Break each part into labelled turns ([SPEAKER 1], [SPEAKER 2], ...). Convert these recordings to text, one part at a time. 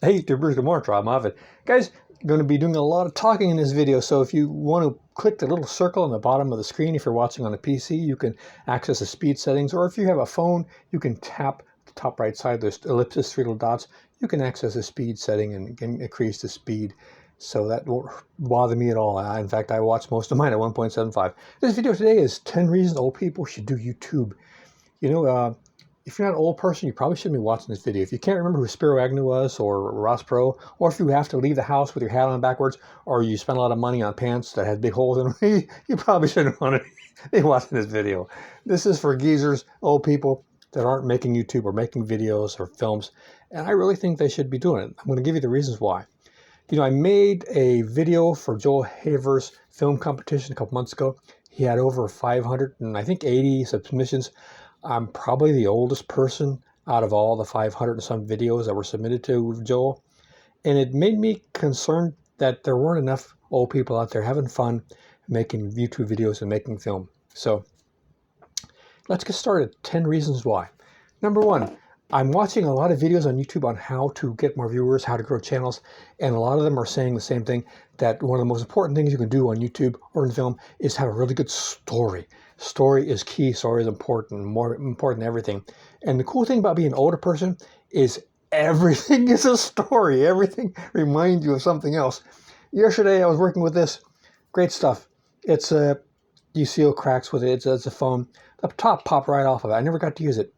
[SPEAKER 1] Hey YouTubers, good morning, Robb. Guys, going to be doing a lot of talking in this video, so if you want to click the little circle on the bottom of the screen, if you're watching on a PC, you can access the speed settings, or if you have a phone, you can tap the top right side, those ellipses, three little dots, you can access the speed setting and increase the speed. So that won't bother me at all. In fact, I watch most of mine at 1.75. This video today is 10 reasons old people should do YouTube. You know, if you're not an old person, you probably shouldn't be watching this video. If you can't remember who Spiro Agnew was or Ross Perot, or if you have to leave the house with your hat on backwards, or you spend a lot of money on pants that had big holes in them, you probably shouldn't want to be watching this video. This is for geezers, old people that aren't making YouTube or making videos or films, and I really think they should be doing it. I'm going to give you the reasons why. You know, I made a video for Joel Haver's film competition a couple months ago. He had over 500 and I think 80 submissions. I'm probably the oldest person out of all the 500 and some videos that were submitted to Joel. And it made me concerned that there weren't enough old people out there having fun making YouTube videos and making film. So let's get started. 10 reasons why. Number one, I'm watching a lot of videos on YouTube on how to get more viewers, how to grow channels, and a lot of them are saying the same thing, that one of the most important things you can do on YouTube or in film is have a really good story. Story is key, story is important, more important than everything. And the cool thing about being an older person is everything is a story. Everything reminds you of something else. Yesterday I was working with this, great stuff. It's a, you seal cracks with it, it's a foam. The top popped right off of it. I never got to use it.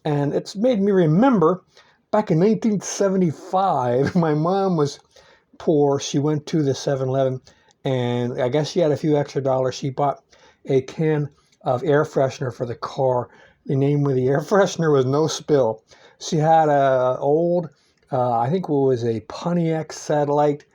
[SPEAKER 1] And it's made me remember back in 1975, my mom was poor. She went to the 7-Eleven and I guess she had a few extra dollars. She bought a can of air freshener for the car. The name of the air freshener was No Spill. She had a old, I think it was a Pontiac Satellite,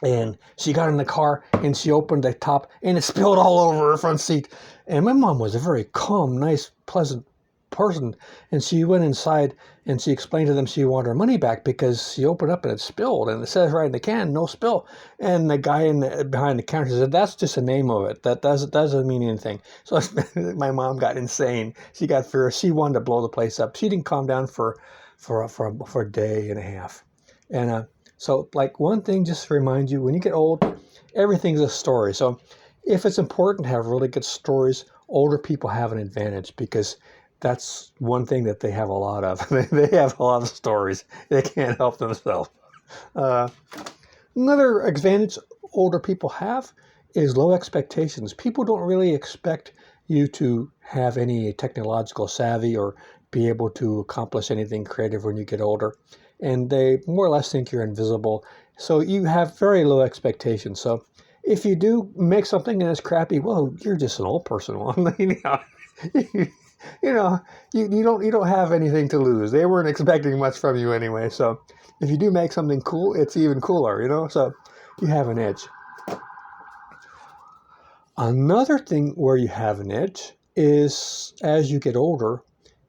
[SPEAKER 1] and she got in the car and she opened the top and it spilled all over her front seat. And my mom was a very calm, nice, pleasant person, and she went inside and she explained to them she wanted her money back because she opened up and it spilled, and it says right in the can, no spill. And the guy behind the counter said, that's just the name of it, that doesn't mean anything. So my mom got insane. She got furious. She wanted to blow the place up. She didn't calm down for a day and a half. And so like one thing, just to remind you, when you get old, everything's a story. So if it's important to have really good stories, older people have an advantage because that's one thing that they have a lot of. They have a lot of stories. They can't help themselves. Another advantage older people have is low expectations. People don't really expect you to have any technological savvy or be able to accomplish anything creative when you get older. And they more or less think you're invisible. So you have very low expectations. So if you do make something and it's crappy, well, you're just an old person. You don't have anything to lose. They weren't expecting much from you anyway. So if you do make something cool, it's even cooler, so you have an edge. Another thing where you have an edge is as you get older,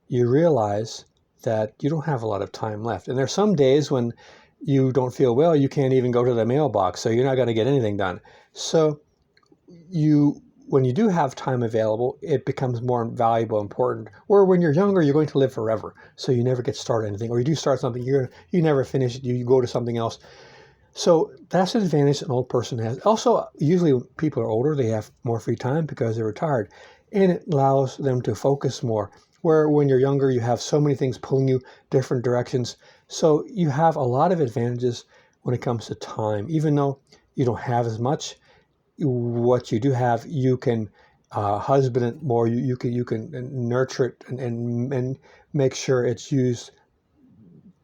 [SPEAKER 1] you realize that you don't have a lot of time left. And there's some days when you don't feel well, you can't even go to the mailbox, so you're not going to get anything done. So when you do have time available, it becomes more valuable, important. Where when you're younger, you're going to live forever. So you never get started anything, or you do start something, you never finish it, you go to something else. So that's an advantage an old person has. Also, usually when people are older, they have more free time because they're retired. And it allows them to focus more. Where when you're younger, you have so many things pulling you different directions. So you have a lot of advantages when it comes to time. Even though you don't have as much, what you do have, you can husband it more. You can nurture it and make sure it's used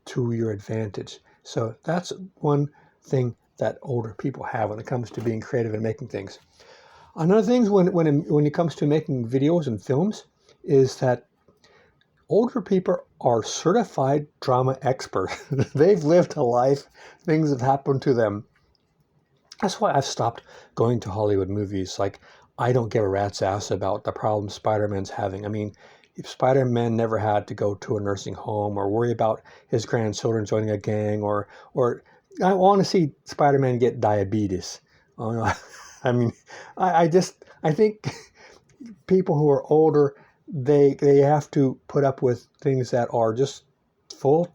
[SPEAKER 1] to your advantage. So that's one thing that older people have when it comes to being creative and making things. Another thing when it comes to making videos and films is that older people are certified drama experts. They've lived a life. Things have happened to them. That's why I've stopped going to Hollywood movies. Like, I don't give a rat's ass about the problems Spider-Man's having. I mean, if Spider-Man never had to go to a nursing home or worry about his grandchildren joining a gang, or I want to see Spider-Man get diabetes. I mean, I think people who are older, they have to put up with things that are just full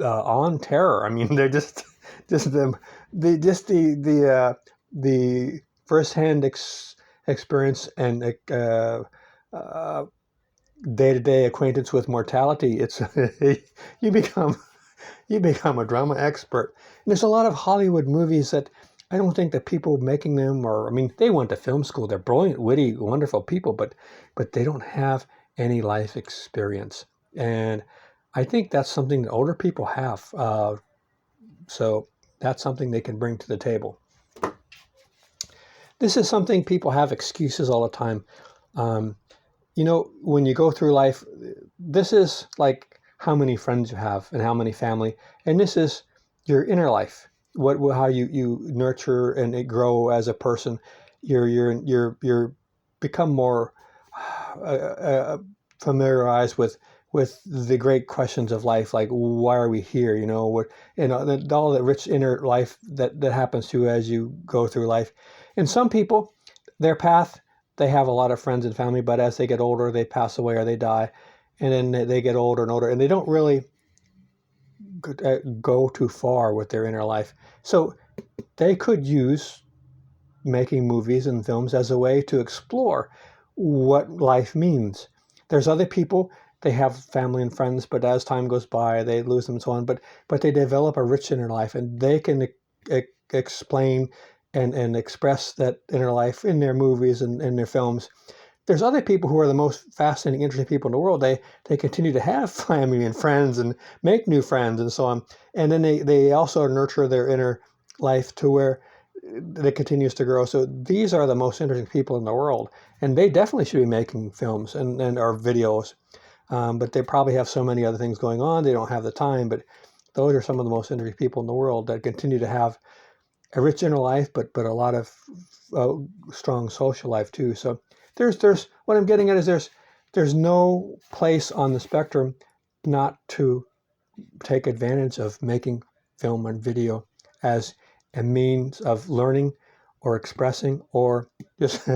[SPEAKER 1] on terror. I mean, they're just the firsthand experience and uh, day-to-day acquaintance with mortality. It's you become you become a drama expert. And there's a lot of Hollywood movies that I don't think that people making them, or I mean, they went to film school. They're brilliant, witty, wonderful people, but they don't have any life experience. And I think that's something that older people have. So that's something they can bring to the table. This is something people have excuses all the time. Um, when you go through life, this is like how many friends you have and how many family, and this is your inner life. How you nurture and grow as a person. You're become more familiarized with the great questions of life, like why are we here? All the rich inner life that happens to you as you go through life. And some people, their path, they have a lot of friends and family, but as they get older, they pass away or they die, and then they get older and older, and they don't really go too far with their inner life. So they could use making movies and films as a way to explore what life means. There's other people, they have family and friends, but as time goes by, they lose them and so on. But they develop a rich inner life, and they can explain and express that inner life in their movies and in their films. There's other people who are the most fascinating, interesting people in the world. They continue to have family and friends and make new friends and so on. And then they also nurture their inner life to where it continues to grow. So these are the most interesting people in the world. And they definitely should be making films and or videos. But they probably have so many other things going on, they don't have the time. But those are some of the most interesting people in the world that continue to have a rich inner life, but a lot of strong social life too. So there's what I'm getting at is there's no place on the spectrum not to take advantage of making film and video as a means of learning or expressing or just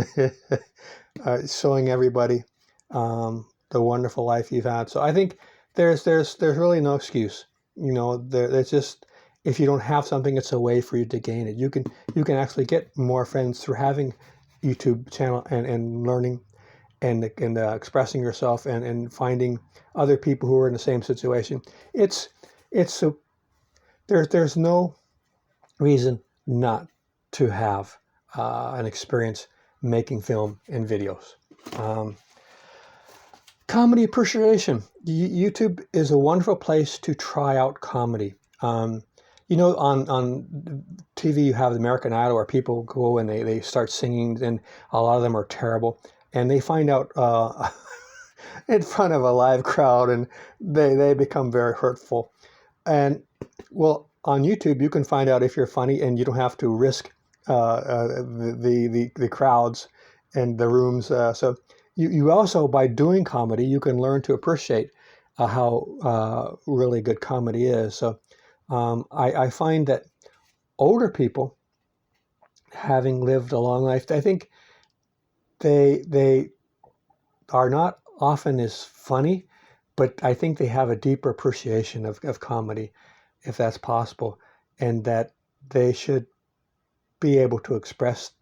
[SPEAKER 1] showing everybody the wonderful life you've had. So I think there's really no excuse. It's just, if you don't have something, it's a way for you to gain it. You can actually get more friends through having YouTube channel and learning and expressing yourself and finding other people who are in the same situation. There's no reason not to have an experience making film and videos. Comedy appreciation. YouTube is a wonderful place to try out comedy. On TV you have the American Idol where people go and they start singing, and a lot of them are terrible, and they find out in front of a live crowd, and they become very hurtful. And well, on YouTube you can find out if you're funny, and you don't have to risk the crowds and the rooms. So you also, by doing comedy, you can learn to appreciate how really good comedy is. So I find that older people, having lived a long life, I think they are not often as funny, but I think they have a deeper appreciation of comedy, if that's possible, and that they should be able to express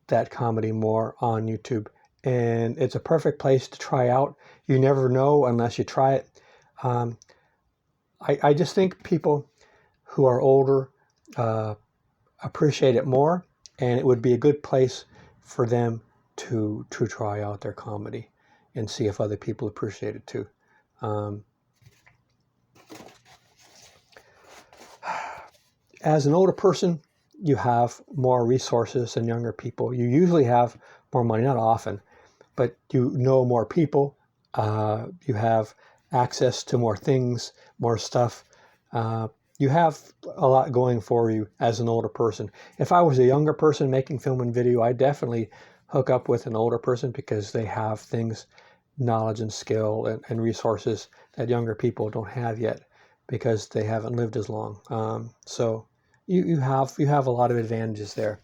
[SPEAKER 1] that comedy more on YouTube. And it's a perfect place to try out. You never know unless you try it. I just think people who are older appreciate it more, and it would be a good place for them to try out their comedy and see if other people appreciate it too. As an older person, you have more resources than younger people. You usually have more money, not often, but you know more people. You have access to more things, more stuff. You have a lot going for you as an older person. If I was a younger person making film and video, I'd definitely hook up with an older person because they have things, knowledge and skill and resources that younger people don't have yet because they haven't lived as long. So you have a lot of advantages there.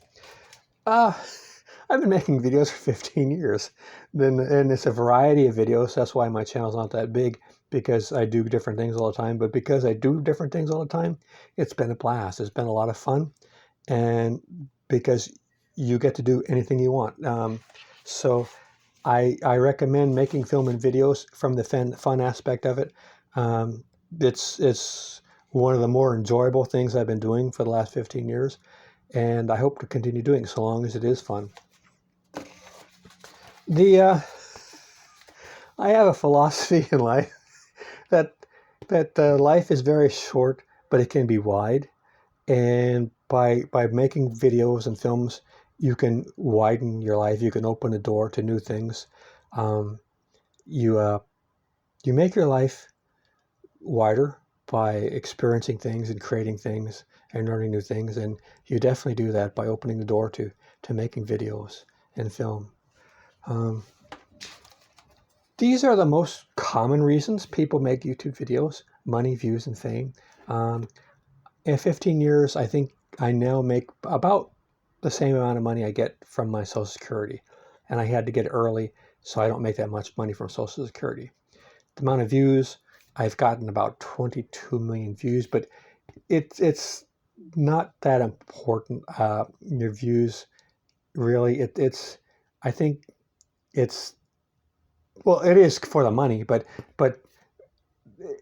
[SPEAKER 1] I've been making videos for 15 years, and it's a variety of videos. That's why my channel's not that big, because I do different things all the time, but because I do different things all the time, it's been a blast. It's been a lot of fun, and because you get to do anything you want. So I recommend making film and videos from the fun aspect of it. It's one of the more enjoyable things I've been doing for the last 15 years, and I hope to continue doing so long as it is fun. I have a philosophy in life that life is very short, but it can be wide, and by making videos and films, you can widen your life. You can open the door to new things. Um, you make your life wider by experiencing things and creating things and learning new things, and you definitely do that by opening the door to making videos and film. These are the most common reasons people make YouTube videos: money, views, and fame. In 15 years, I think I now make about the same amount of money I get from my Social Security, and I had to get it early, so I don't make that much money from Social Security. The amount of views, I've gotten about 22 million views, but it's not that important. Your views, really, I think it's, well, it is for the money, but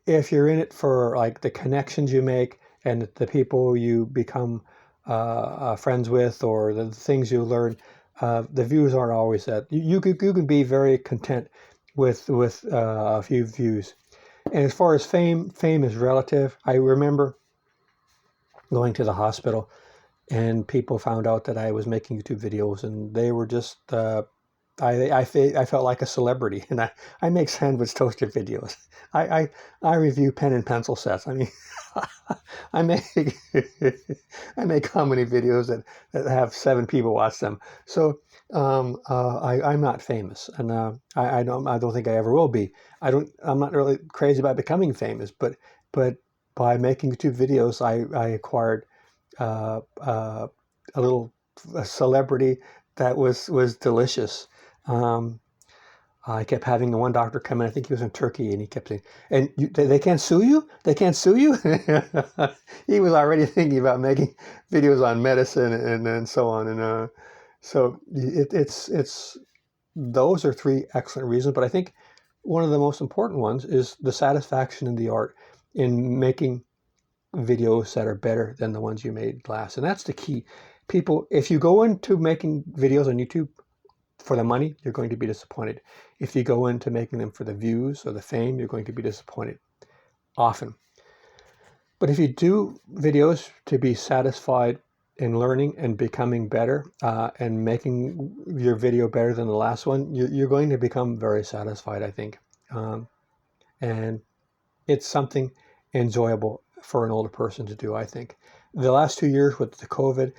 [SPEAKER 1] if you're in it for like the connections you make and the people you become friends with, or the things you learn, the views aren't always that. You can be very content with a few views. And as far as fame is relative. I remember going to the hospital and people found out that I was making YouTube videos, and they were just I felt like a celebrity, and I make sandwich toaster videos. I review pen and pencil sets. I mean, I make I make comedy videos that have 7 people watch them. So I'm not famous, and I don't think I ever will be. I'm not really crazy about becoming famous, but by making YouTube videos, I acquired a little celebrity that was delicious. I kept having the one doctor come in. I think he was in Turkey, and he kept saying, "And they can't sue you? They can't sue you?" He was already thinking about making videos on medicine and so on. And so it's those are 3 excellent reasons. But I think one of the most important ones is the satisfaction in the art in making videos that are better than the ones you made last. And that's the key. People, if you go into making videos on YouTube for the money, you're going to be disappointed. If you go into making them for the views or the fame, you're going to be disappointed often. But if you do videos to be satisfied in learning and becoming better, and making your video better than the last one, you're going to become very satisfied, I think. And it's something enjoyable for an older person to do, I think. The last 2 years with the COVID,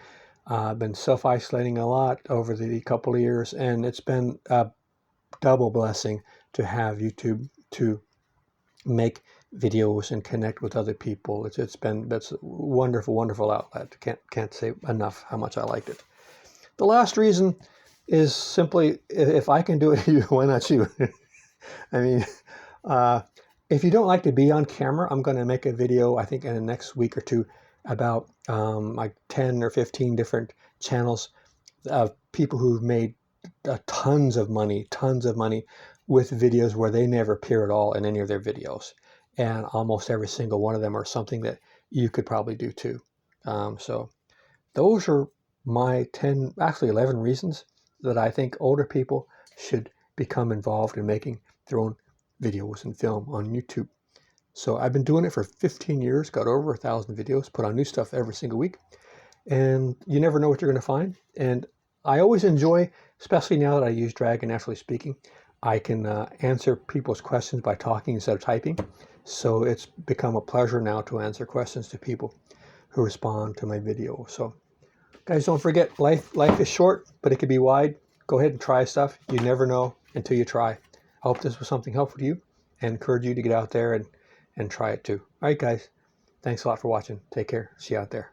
[SPEAKER 1] I've been self-isolating a lot over the couple of years, and it's been a double blessing to have YouTube to make videos and connect with other people. That's a wonderful outlet. Can't say enough how much I liked it. The last reason is simply, if I can do it, why not you? I mean, if you don't like to be on camera, I'm going to make a video, I think in the next week or 2, about like 10 or 15 different channels of people who've made tons of money with videos where they never appear at all in any of their videos. And almost every single one of them are something that you could probably do too. So those are my 10, actually 11 reasons that I think older people should become involved in making their own videos and film on YouTube. So I've been doing it for 15 years, got over 1,000 videos, put on new stuff every single week, and you never know what you're going to find. And I always enjoy, especially now that I use Dragon Naturally Speaking, I can answer people's questions by talking instead of typing. So it's become a pleasure now to answer questions to people who respond to my video. So guys, don't forget, life is short, but it can be wide. Go ahead and try stuff. You never know until you try. I hope this was something helpful to you, and encourage you to get out there and try it too. All right, guys. Thanks a lot for watching. Take care. See you out there.